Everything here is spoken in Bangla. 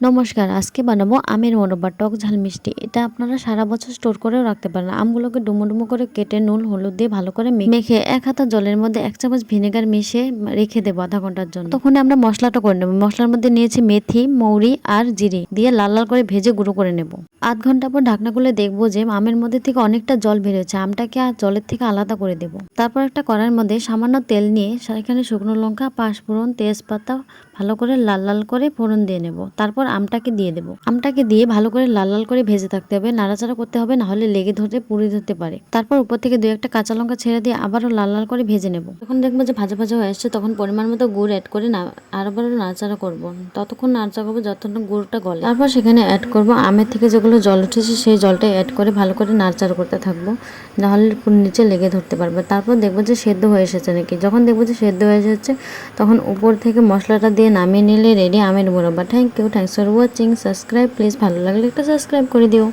নমস্কার, আজকে বানাবো আমের মোরব্বা, টক ঝাল মিষ্টি। এটা আপনারা সারা বছর স্টোর করেও রাখতে পারেন। আমগুলোকে ডুমো ডুমো করে কেটে নুন হলুদ দিয়ে ভালো করে মেখে 1 হাতা জলের মধ্যে 1 চামচ ভিনেগার মিশিয়ে রেখে দেবো আধা ঘন্টার জন্য। তখন আমরা মশলাটা করে নেবো। মশলার মধ্যে নিয়েছি মেথি, মৌরি আর জিরে দিয়ে লাল লাল করে ভেজে গুঁড়ো করে নেব। আধ ঘন্টা পর ঢাকনা খুলে দেখবো যে আমের মধ্যে থেকে অনেকটা জল বেরোচ্ছে। আমটাকে আর জলের থেকে আলাদা করে দেব। তারপর একটা কড়াইয়ের মধ্যে সামান্য তেল নিয়ে সেখানে শুকনো লঙ্কা, পাঁচফোড়ন, তেজপাতা ভালো করে লাল লাল করে ফোড়ন দিয়ে নেব। তারপর আমটাকে দিয়ে দেব। আমটাকে দিয়ে ভালো করে লাল লাল করে ভেজে থাকতে হবে, নাড়াচাড়া করতে হবে, না হলে লেগে ধরে পুড়ে ধরতে পারে। তারপর উপর থেকে 2-1টা কাঁচা লঙ্কা ছেড়ে দিয়ে আবারও লাল লাল করে ভেজে নেব। যখন দেখবো যে ভাজা ভাজা হয়ে আসছে তখন পরিমাণ মতো গুড় অ্যাড করে আবারও নাড়াচাড়া করবো। ততক্ষণ নাড়াচাড়া করবো যতক্ষণ গুড়টা গলে। তারপর সেখানে অ্যাড করব আমের থেকে যেগুলো জল উঠেছে সেই জলটা অ্যাড করে ভালো করে নাড়াচাড়া করতে থাকবো, নাহলে নিচে লেগে ধরতে পারবে। তারপর দেখবো যে সেদ্ধ হয়ে এসেছে নাকি। যখন দেখবো যে সেদ্ধ হয়ে যাচ্ছে তখন উপর থেকে মশলাটা দিয়ে নামিয়ে নিলে রেডি আমের মোরব্বা। Thank you, thanks for watching. Subscribe please, ভালো লাগলে একটা সাবস্ক্রাইব করে দিও।